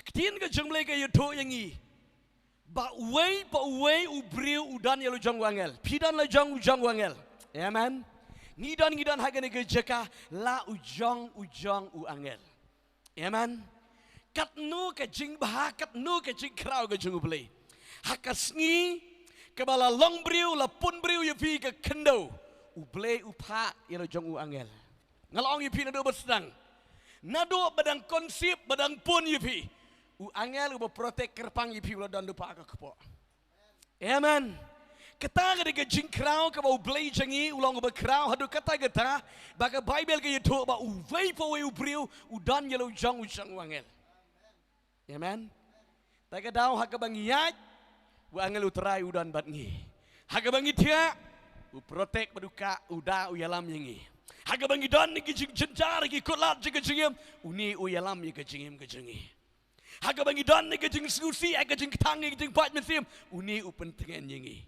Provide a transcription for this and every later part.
Ketian ke jeng ke yuto yang i. Ba uwei ubriu udan yalu jang wangel. Pidan la jang wangel. Amen. Ngidan hagane ke jeka la ujang u angel. Amen. Kat nu ke jing bah kat nu ke jing krau ke jeng ublei. Hakasngi kebala long briu la pun briu yupi ke kendo. Ublei upa yalu jang u angel. Ngalong yupi nado bersedang. Nado badang konsip badang pun yupi. U angel u protek kerpang yupi ulah dan lupa ke kepo. Amen. Kata ke jing krau ke bau blei jangi ulang ke krau hadu kata baka Bible ke yuto ba u vei po u briu u dan yalu jang u angel. Amen. Tak daw haka bang yaj u angel u terai u dan bat ngi. Haka bang itia u protek baduka u da u yalam yangi. Haka bang idan ni jing jenjar ki kotlat jing jingim uni u yalam ye ke jingim ke jingi. Haka bang idan ni jing susi aga jing tangi jing pat mesim uni u pentengen yangi.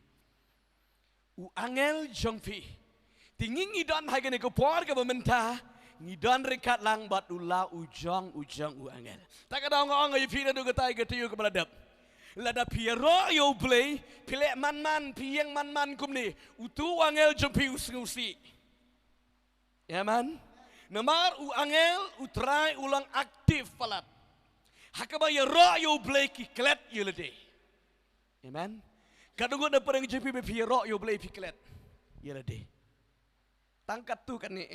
U angel jongfi tinging idan haka ni ko por ke bementa ngidan rekat lang bat ula ujang u angel. Tak ada ngong ayu pina do gatai ke tiu ke baladap. Lada piero yo play pile man pieng man kumni utu angel jongfi usi. Ya man. Namar u angel utrai ulang aktif palat. Hakaba ya ro yo play ki klet yo lede. Amen. Kadungo na parang jongfi be piero yo play ki klet. Yo lede. Tangkat tu kan ni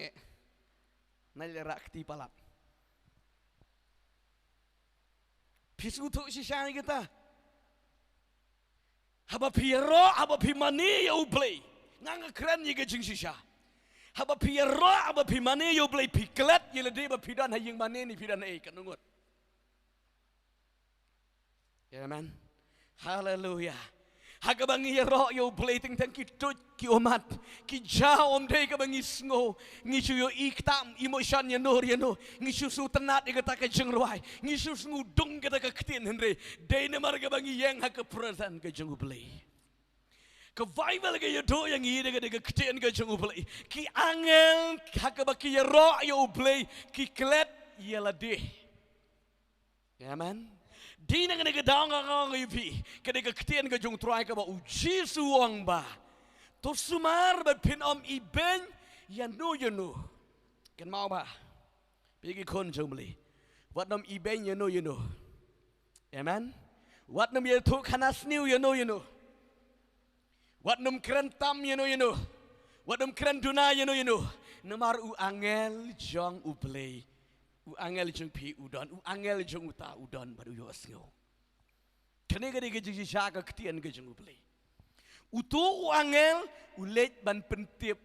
nalirak ti palat. Pisu tu si syani kita. Haba piero, haba pimani ya ublay. Nanga keren ye gajing sisya. Haba piero, haba pimani ya ublay piklet ye lede ba pidan hayeng mane ni pidan kanungot. Amen. Hallelujah. Haga bangi ro yo blating tang ki tut ki omat ki ja om dei ka bangi sngo ngi chu yo iktam emotion ya no ngi chu su tenat ka ta ka jeng ruai ngi chu sngu dung ka ta ka ktin henre dei ne mar ka bangi yang ha ka present ka jeng blai ka bible ka yo do yang i de ka ktin ka jeng blai ki angel ha ka ba ki ro yo blai ki klet ya la de. Amen. Di na nga daw nga yupi kada ka ktian ka jung try ka ba uji suwang ba to sumar ba pinom iben yanu kan mau ba pigi kon jumli wat nom iben yanu. Amen. Wat nom ye tu kanas new yanu wat nom kren tam yanu wat nom kren duna yanu namar u angel jong u play u angel jong pi udan u angel jong uta udan baru yo asngo kene gade ge jiji shaka ktian ge jong uplay utu u angel u let ban pentip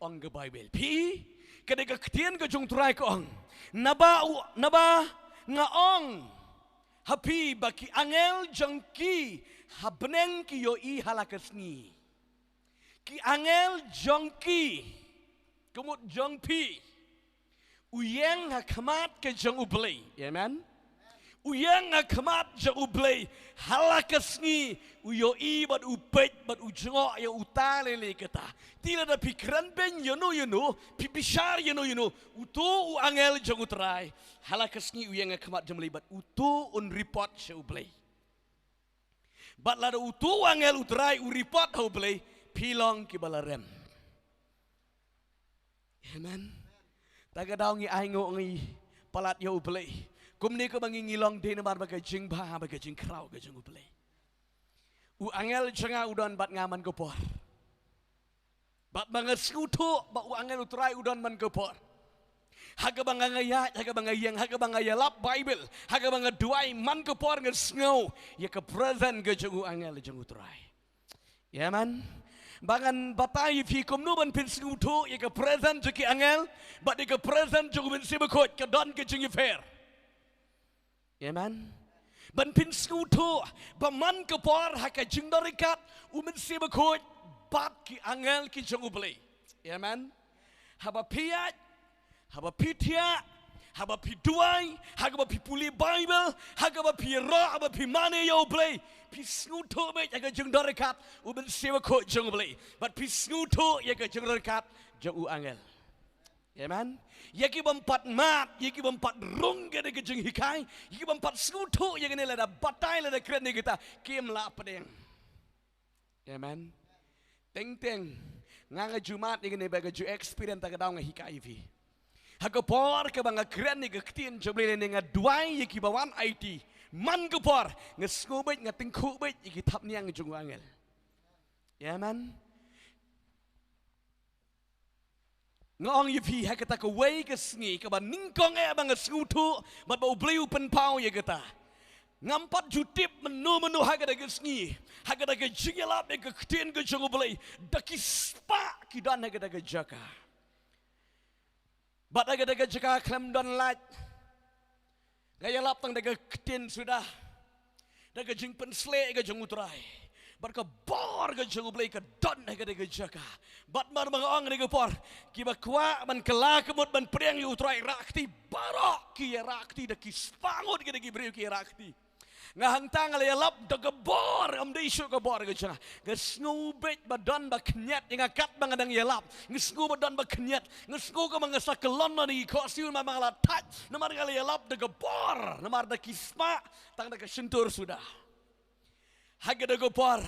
ong ge bible pi kade ge ktian ge jong trai ko ong naba nga ong happy baki angel jong ki habneng ki yo i halakasni ki angel jong ki kumut jong pi uyang hakamat ke jang ublay. Amen. Uyang hakamat jang ublay halakasngi uyo i bat upet bat ujengo ya utale le kata. Tila da pikiran ben yano pipishar yano utu u angel jang utrai halakasngi uyang hakamat jang ublay bat utu un report sya ublay. Bat lada utu angel utrai u report ha ublay pilong ki balarem. Amen. Taga daw ngi ay ngo ngi palat yo ublay. Kumni ko mangingilong din naman baga jing ba baga jing kraw ga jing ublay. U angel janga udan bat ngaman ko por. Bat mga skuto ba u angel utray udan man ko por. Haga banga ngayat, haga banga yang, haga banga yalap Bible, haga banga duay man ko por nga sngo. Ya ka present ga jing u angel jing utray. Ya man. Bangan batay fi kumnuban pin skuto ya ka present jiki angel but ka present jugo bin sibakot ka don ka jingi fair. Amen. Ban pin skuto ba man ka por haka jing dorikat umin sibakot bat ki angel ki jungu blay. Amen. Haba piyat, haba pitia, haba pi duay, haba pi puli Bible, haba pi ro, haba pi mane yo blay. Pisnguto me jaga jeng dorikat uben sewa ko jeng blay but pisnguto jaga jeng dorikat jeng u angel. Amen. Yaki bempat mat, yaki bempat rung gede gejeng hikai, yaki bempat skutu yang ini lada batai lada keren kita kim la pedeng. Amen. Teng nganga Jumat yang ini baga ju experience tak daung hikai vi. Hagapor ke banga keren ni ketin jobli ni ngaduai yaki bawan IT. Man gapor ngeskubet ngatingkubet yaki tap niang jung angel. Amen. Ngong yipi ha kata ke wei ke sengi ke ban ningkong bang skutu bat bau bleu pen pau ya kata ngampat jutip menu ha kata ke sengi ha kata ke jingelap ke ketien ke jongo blei daki spa ki dan ha kata ke jaka bat ha kata ke jaka klem don lat gaya lap tang ke ketien sudah dak ke jing pen sle ke jongo trai Barka bor ke jangu blai ke don ke de jaka. Bat mar mga ong de por. Ki ba kwa man kala kemut man priang yu trai rakti barok ki rakti de ki spangot ke de ki breu ki rakti. Ngahang tang le lap de ke bor am de isu ke bor ke jaka. Ke snubet ba don ba knyat yang akat bang adang yelap. Ngesku ba don ba knyat. Ngesku ke mga sakelon na ni kosiun ma mga latat. Namar le lap de ke bor. Namar de ki spa tang de ke sentur sudah. Hagada gopar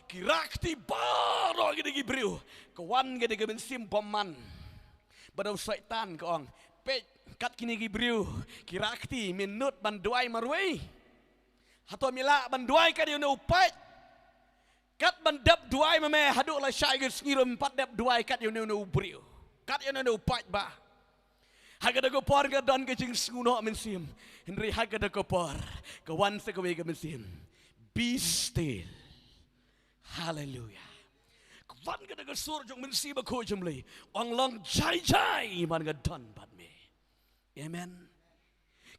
kirakti baro gede gibriu kawan gede gebensim paman badau syaitan kaong pe kat kini gibriu kirakti minut banduai marwei atau mila banduai ka diu upai kat bandap duai mame hadu la syai ge ngirum empat dap duai kat diu briu kat diu upai ba hagada gopar ga don ke jing skuno mensim henry hagada gopar kawan sekewe gebensim be still. Hallelujah. Kwan ka daga sur jong mensi ba ko jumli. Ang long jai man ga don bat me. Amen.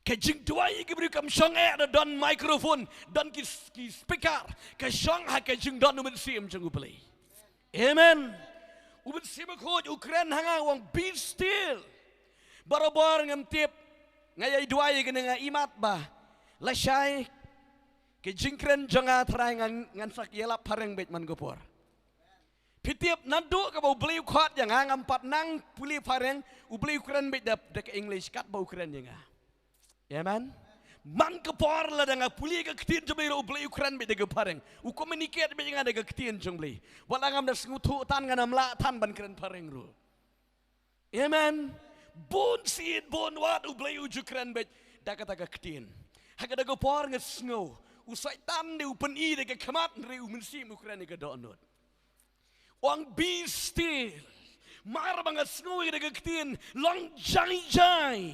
Ka jing tuai ki bri kam song da don microphone don ki speaker ka song ha ka jing don mensi am jong beli. Amen. Uben si ba ko Ukraine hanga wang be still. Barabor ngam tip ngayay duai ka nga imat ba. Lashay ke jingkren jonga trai ngan sak yelap pareng bet man gopor. Pitiap nadu ka bau beli kuat yang ngam pat nang puli pareng u beli Ukraine bet dek English kat bau Ukraine yang ya man man gopor la danga puli ka ketin jomai u beli Ukraine bet dek pareng u communicate bet nga dek ketin jomai wala ngam da ngutu tan ngam la tan ban kren pareng ru. Amen. Bon sin bon wat u beli Ukraine bet dak kata ketin. Hagada gopor ngesngo usai tan de upen I de kemat re umensi Ukraine ke donot. Wang be still. Mar bang snow de ketin long jai.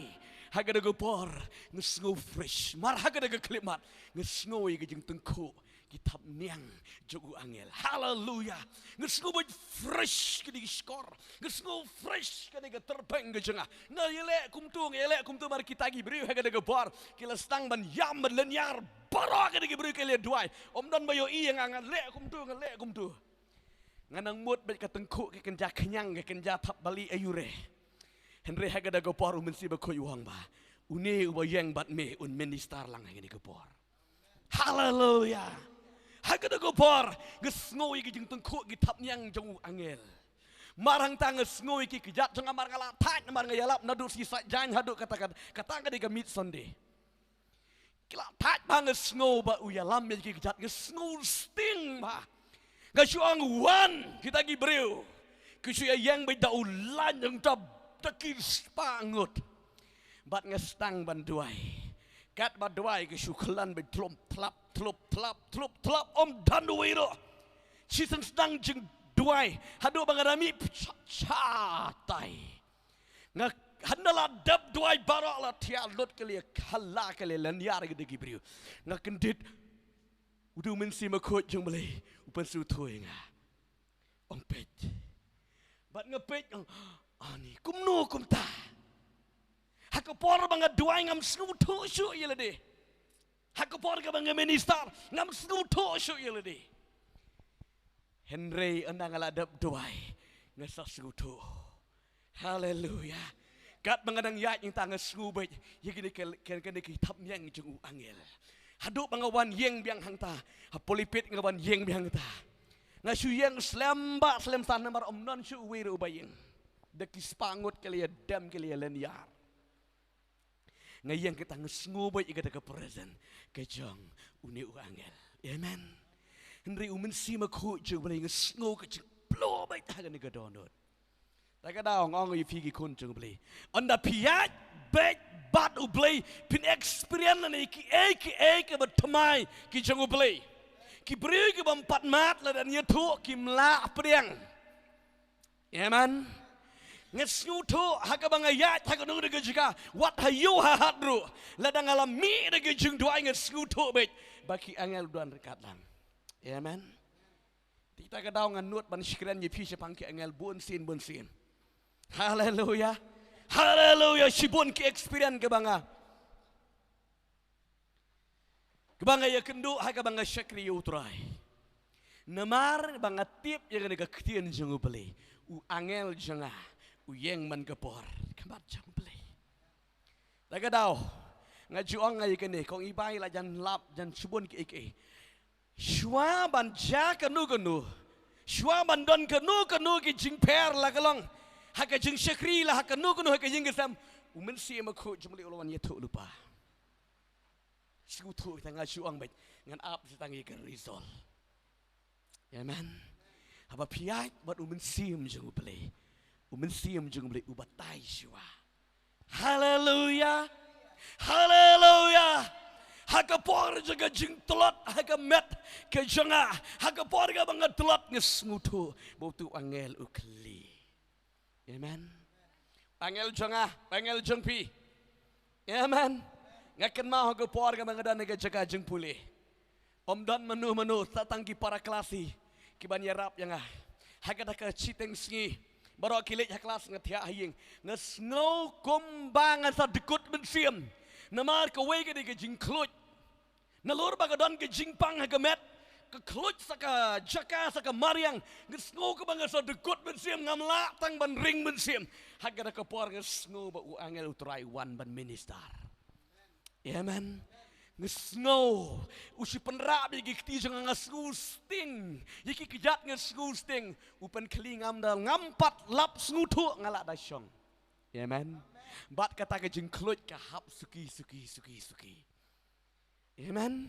Haga de gopor ngesnow fresh. Mar haga de klimat ngesnow ke jeng tengku kitab niang jogu angel. Hallelujah. Ngesnow fresh ke di skor. Ngesnow fresh ke de terpeng ke jengah. Na yele kumtu mar kita gi beri haga de gopor kila stang ban yam lenyar barok ke beri kele duai om don bayo I yang angan le kumtu nganang mut bet ka tengku ke kenja kenyang ke kenja tap bali ayure henry haga da gopor mensi ba koy wang ba une uba yang bat me un minister lang ngene gopor haleluya haga da gopor gesngoi ke jeng tengku ke tap nyang jong angel marang tang gesngoi ke kejat jong amar ngala tat amar ngayalap nadu sisa jang hadu kata de ka mit sunday kila tat bang snow ba uya lam ki kejat snow sting ba gasuang wan kita gi breu kusuya yang be da ulan yang tab takir spangut bat ngestang banduai kat banduai ke syuklan be tlop tlap om danduiro season sedang jeng duai hadu bangarami chatai ngak handala dab duai barok la tia lot kali khala kali lanyar gede gibriu nga kendit udu mensi makot jong beli upan su thoi nga ong pet bat ngepet ani kumno kumta hakapor banga duai ngam snu tho shu yelede hakapor ka banga minister ngam snu tho shu yelede Henry andang ala dab duai ngasa snu tho hallelujah kat mengadang yat yang tangan sngubet ya gini kene kitab yang jeng angel haduk bangawan yang biang hangta polipit ngawan yang biang ta ngasu yang slem tan namar om non su wiru bayeng Deki spangut kali ya dam kali ya leniar. Ngayang kita ngesngoboy ikata ke present kejong uni uangel. Amen. Henry umen si makhu jeng boleh ngesngo ke jeng blow baik tagan ni kedonot. Tak ada orang yang fikir kun jeng boleh. Anda piat baik bat ublay pin experience ni ki bertemai ki jeng ublay. Ki beri ki bempat mat lah dan yetu ki melak pedang. Amen. Ngesngu tu haka bangayat haka nung dega jika wat hayu hahadru ladang alami dega jeng doa ngesngu tu bet baki angel duan rekat lang. Amen. Kita kadau nganut ban syikran ye pi sepangki angel bun sin. Haleluya. Haleluya sibun ki experience ke banga. Ke banga ya kendu haka banga syakri utrai. Namar banga tip yang dega ketien jeng beli. U angel jengah. Uyeng man kepor kemat jang beli. Tak kadau ngajuang ngai kene kong ibai la jan lap jan subun ki ike. Shwa ban ja kenu. Shwa ban don kenu ki jing per la kalong. Haka jing syakri la haka kenu haka jing gesam. Umen si makhu jumli ulawan yetu lupa. Sikutu tanga juang bet ngan ap setangi ke risol. Amen. Haba piat buat umen sim jeng beli. Umen siam jeng boleh ubatai siwa. Haleluya. Haleluya. Haka por jaga jeng telot haka met ke janga. Haka por ga banga telot ngesmutu bautu angel ukli. Amen. Angel janga, angel jeng pi. Amen. Ngaken mau haka por ga banga dan ga jaga jeng pulih. Om dan menu tatangki para klasi kiban yarap yang haka dak citeng singi. Baru kilit kelas ngetiak haying ngesngau kumbangan sa dekut bensiam namar ke wege ke jingklut nalur bagadon ke jingpang hagemet ke klut saka jaka saka mariang ngesngau ke bangan sa dekut bensiam ngamla tang ban ring bensiam hagada ke por ngesngau ba u angel utrai wan ban minister. Amen. Ngesngau usi penrap yaki keti jangan ngesngau sting yaki kejat ngesngau sting upan kelingam dal ngampat lap sngutu ngalak dasyong. Amen. Bat kata ke jengklut ke hap suki. Amen.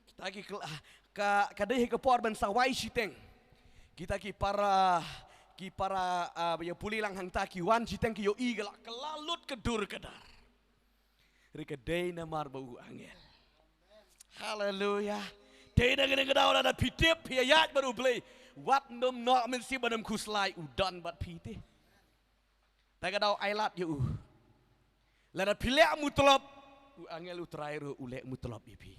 Kita lagi kadai ke por ban sawai siteng kita ki para ya puli lang hang taki wan siteng ki yo i galak kelalut kedur kedar rika day namar bau angel. Haleluya. Tidak kena kedau ada pitip piayat baru beli. Wat nom nok mensi badam kuslai udan bat pitih. Tak kedau ailat you. Lada pilek mutlop u angel utrairu ulek mutlop ipi.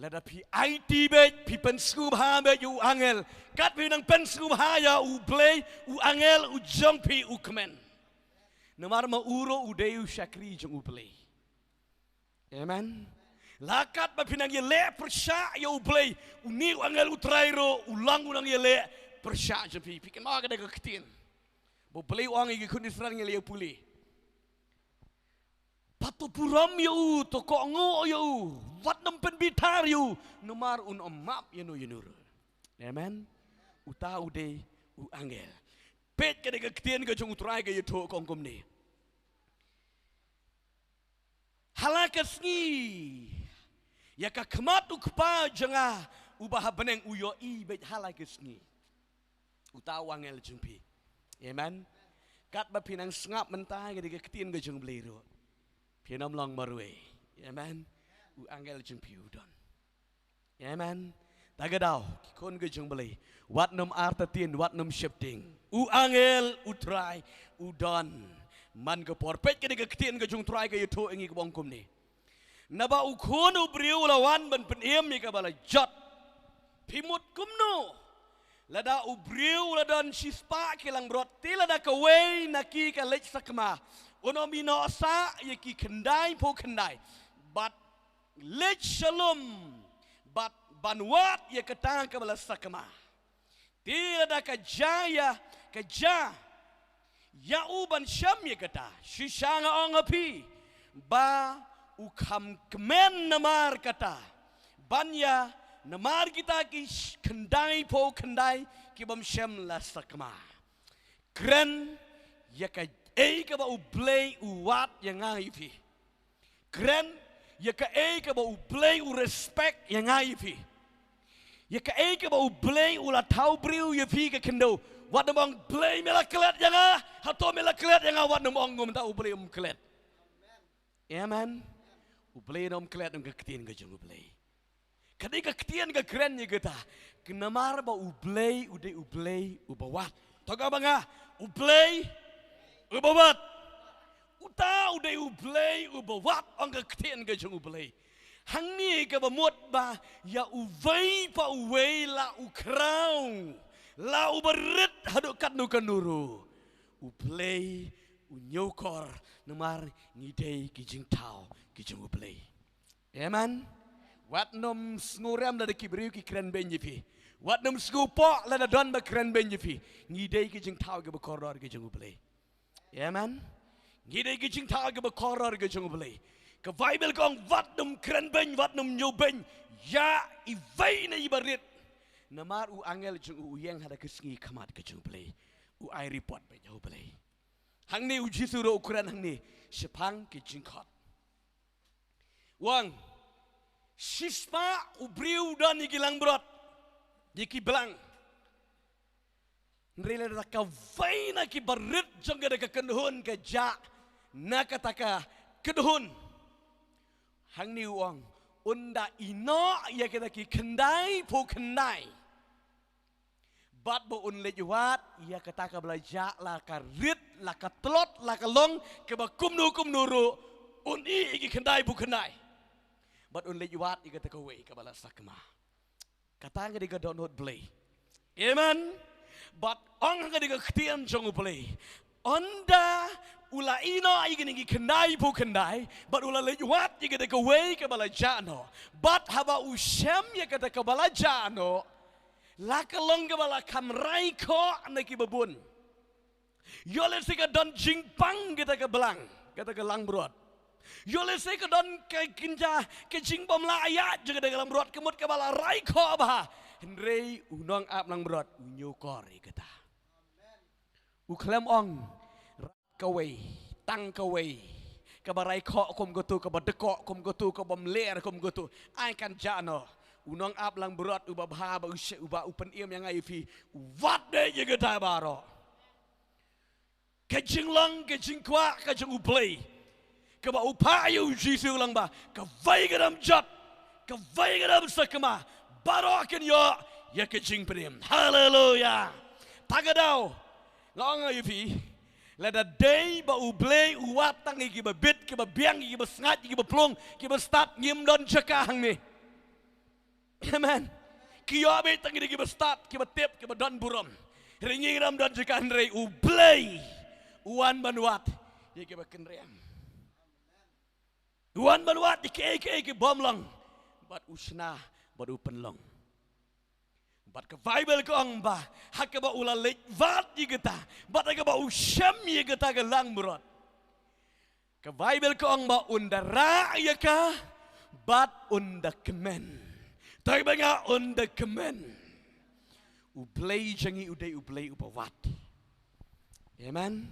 Lada pi IT bet pi pensku ha bet you angel. Kat pi nang pensku ha ya u beli u angel u jong pi u kemen. Namar ma uro u deyu syakri jong u beli. Amen. Lakat bapinang yele persya ya ublay uni angel utrairo ulang unang yele persya jepi pikin ma kada ketin bo blay wang igi kunis rang yele puli patu puram yu to ko ngo yu wat nem pen bitar yu numar un map yenur. Amen. Uta ude u angel pet kada ketin ke jong utrai ke yeto kongkom ni halakas ni ya ka kemat ukpa jengah ubah beneng uyo i bet halakas ni utaw angel jumpi. Amen. Kat ba pinang sngap mentah ke ketin ke jeng blero pinam long marwe. Amen. U angel jumpi udon. Amen. Tagadaw kon ke jeng beli wat nom artatin wat nom shifting u angel utrai udon man ke porpet ke ketin ke jung trai ke yuto ingi ke bongkum ni naba ukhono briu lawan ban penem mi ka bala jot pimut kumno lada ubriu ladan sispa kilang roti lada ka wei naki ka lech sakma ono mino sa yaki kendai po kendai bat lech shalom bat banwat ya ketang ka bala sakma tilada ka jaya ka ja ya uban syam ya kata shisanga ongapi ba ukam kemen namar kata banya namar kita ki kendai po kendai ki bam syam la sakma Kren ya ka ka ba ublay uwat yang ngaifi. Kren ya ka ka ba ublay u respect yang ngaifi. Ya ka ka ba ublay u la tau briu ya fi ka kendo. Wat namang blay mela kelet yang hato mela kelet yang wat namang ngom ta ublay kelet. Amen. Ublay nom kelet ng kaktian ka jung ublay. Kadi kaktian ka kren ya kita. Kenamar ba ublay ubawat. Toga ba nga? Ublay ubawat. Uta uday ublay ubawat ang kaktian ka jung ublay. Hangni ka ba mot ba ya uvay pa uway la ukraw. La ubarit hadukat no kanuru. Ublay unyokor namar ngidey kijing tao kijing ublay. Amen. Wat nom snguram la de kibriu ki kren benjifi. Wat nom skupo la da don ba kren benjifi. Ngidey kijing tao ke bakoror kijing ublay. Amen. Ngidey kijing tao ke bakoror kijing ublay. Ke Bible kong wat nom kren ben wat nom nyobeng ya ivay na ibarit. Namar u angel jung u yang hada kesengi kamat ke jung play. U ai report be jauh play. Hang ni u jisuro ukuran hang ni sepang ke jingkot. Wang sispa u briu dan ikilang brot. Diki belang. Nrela da ka vaina ki barit jung da ka kendhun ke ja na kataka kedhun. Hang ni wang unda ino ya kita ki kendai po kendai. Bat bo un lejuat ya kita ka belajar la ka rit la ka tlot la ka long ke ba kumnu ru un I ki kendai po kendai. Bat un lejuat I kita ka we ka bala sakma. Kata nga di ka don't play. Amen. Bat ong nga di ka ktian jong play. Onda ula ino igini kendai po kendai, but ula lejuat jika deka way ke balajano, but haba usem ya kata ke balajano, laka long ke bala kamrai ko na kibabun. Yole sika don jingpang kita ke belang, kata ke lang brot. Yole sika don ke kinja ke jingbom la ayat jika deka lang brot kemut ke bala rai ko bah. Henry unong ap lang brot unyokori kata. Uklam ong kaway, tang kaway, kabaray ko kum gotu, kabadeko kum gotu, kabamler kum gotu, ay kan jano, unang ap lang berat ubabha ba usya uba upan iem yang aifi, wat de jegata baro, kajing lang kajing kwa kajing uplay, kaba upayu jisu lang ba, kavay gadam jat, kavay gadam sakama, baro akan yo, ya kajing prim, haleluya, tagadaw, ngong aifi. Lada day ba ublay uwatang iki ba bit ki ba biang iki ba sngat iki ba plong ki ba start ngim don cakang ni. Amen. Ki yo be tang iki ba start ki ba tip ki ba don burom. Ringi ram don cakang rei ublay uwan banwat iki ba kenream. Uwan banwat iki bom long bat usna bat upen long. Bat ke Bible ko ang ba hak ba ulalit vat yigeta bat ka ba usyam yigeta ka lang murot ke Bible ko ang ba undara yaka bat unda kemen tay ba nga unda kemen ublay jangi uday ublay upawat. Amen.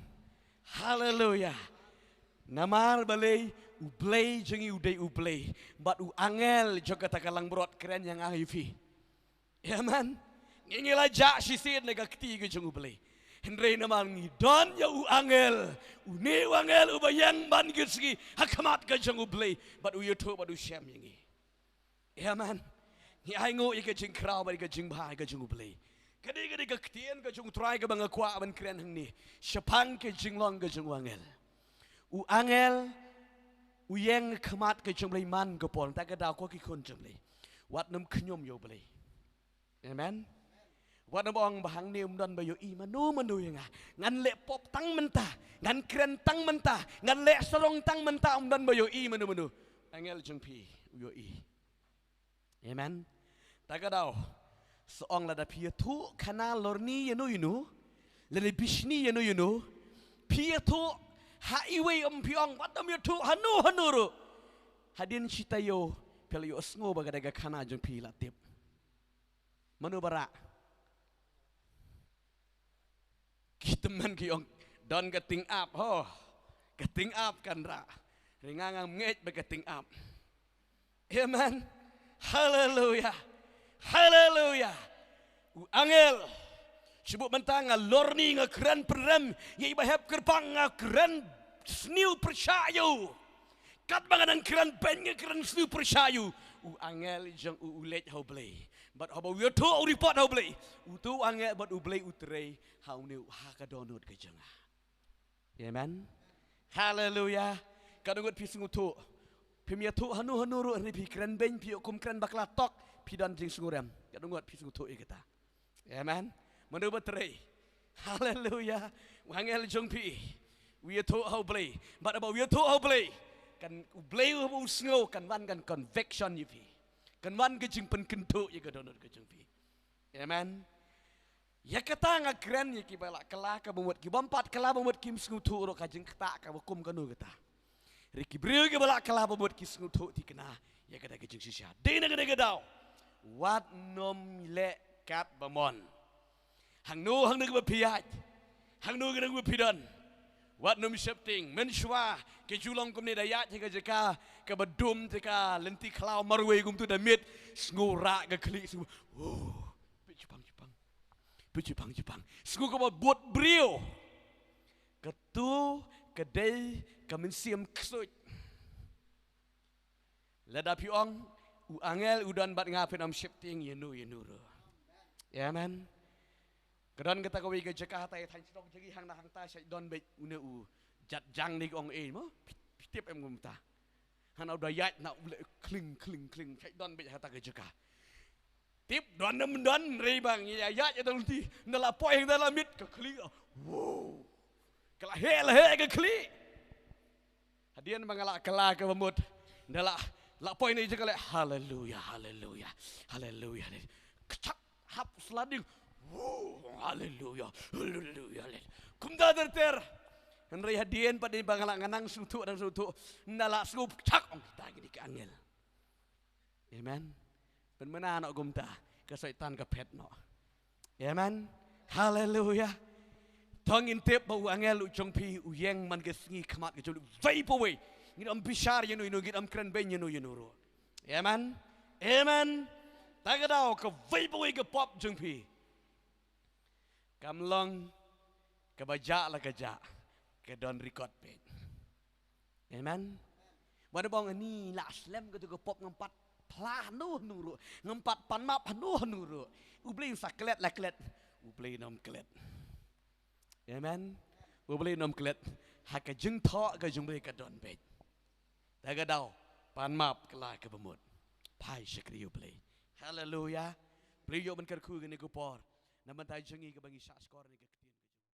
Hallelujah. Namar balay ublay jangi uday ublay bat u angel joga ta ka lang murot keren yang ahifi. Amen. Ngingila ja sisid na kakti ke jung ublay. Henry naman ngidon ya u angel. Uni angel ubayang ban gitski hakamat ke jung ublay. But u yuto but u syam yangi. Amen. Ni aingo ika jing kraw ba ika jing bahay ke jung ublay. Kadi kaktian ke jung try ke banga kwa ban kren hang ni. Syapang ke jing long ke jung angel. U angel u yang kamat ke jung ublay man ke pon. Tak ada ko ki kon jung ublay. Wat nam knyom yo ublay. Amen. Wat nabong bahang ni umdan bayo I manu yang ngan le pop tang mentah, ngan keren tang mentah, ngan le serong tang mentah umdan bayo I manu. Angel jeng pi yo I. Amen. Takadaw seong lada pia tu kana lorni yenu, lada bishni yenu, pia tu haiwe piong wat nam yo tu hanu. Hadin citayo pela yo sngo bagadaga kana jeng pi latip. Manu bara Kita man kiong don getting up. Oh, getting up kan ra. Ringang ngej be getting up. Amen. Hallelujah. Hallelujah. Angel. Sebut mentang lorni ngakran perem. Ye bahap kerbang ngakran sniu percayu. Kat banganan kran ben ngakran sniu percayu. Angel jang ulet how play. But how about we to report how play. Tu angel but ublay utrei how new hakadonot ke janga. Amen. Hallelujah. Kadungot pisung tu. Pimia tu hanu ru ni pi kran ben pi kum kran bakla tok pi dan jing sunguram. Kadungot pisung tu kita. Amen. Manu betrei. Hallelujah. Angel jong pi. We to how play. But about we to how play. Kan ublay usngo kan wan kan conviction you pi. Kan wan ke jing pen kentu ye kadonot ke jong pi. Amen. Ya kata ngakran ye ki bala kala ka bumut ki bompat kala bumut kim skutu ro ka jing kata ka hukum kanu kata. Riki bril ke bala kala bumut ki skutu ti kena ya kada ke jing sisya. Dina kada gadau. Wat nom le kat bamon. Hang nu hang nu bepiat. Hang nu kada bepidan. Wat nom shifting menshwa ke julong kum ni dayat ke jeka ke bedum jeka lenti klau marwe gum tu damit ngura ke klik semua. Oh. Jepang. Sungguh kau buat brio. Ketu kedai kemensiam kesut. Lada piong angel udan bat ngapin am shifting yenu. Amen. Kedan kita kau ke Jakarta ya thank stok jadi hang hang ta sai don be une jat jang ni ong mo tip em gum ta. Han au dayat na kling sai don be hata ke Jakarta. Tiếp đoàn năm đoàn rì bằng ya ya trong thì nó là poi người ta là mít cái kli wow cái là he cái kli hadian mangala kala ke bamut nó là poi này chứ cái hallelujah kecak hap sliding wow hallelujah kum da ter Henry hadian pada bangala nganang sutu dan sutu nala sup cak ong kita gini ke angel amen. Ben mana nak gumta ke syaitan ke pet no. Amen. Hallelujah. Tong intip bau angel ujong pi uyeng man ke sngi khamat ke jolu vape away. Ngin am bishar yenu git am kran ben yenu ro. Amen. Tagadau ke vape away ke pop jong pi. Kamlong ke baja la keja ke don record pet. Amen. Mana bang ni la slam ke tu ke pop ngempat plah nuru ngempat panmap nuru ubli saklet laklet ubli nom klet amen ubli nom klet hak jeng tho ke jung be ka don bet ta ga dau panmap kala ke bemut pai shakri ubli hallelujah beli yo ben kerku ni ko por naman tay jengi ke bangi sa skor ni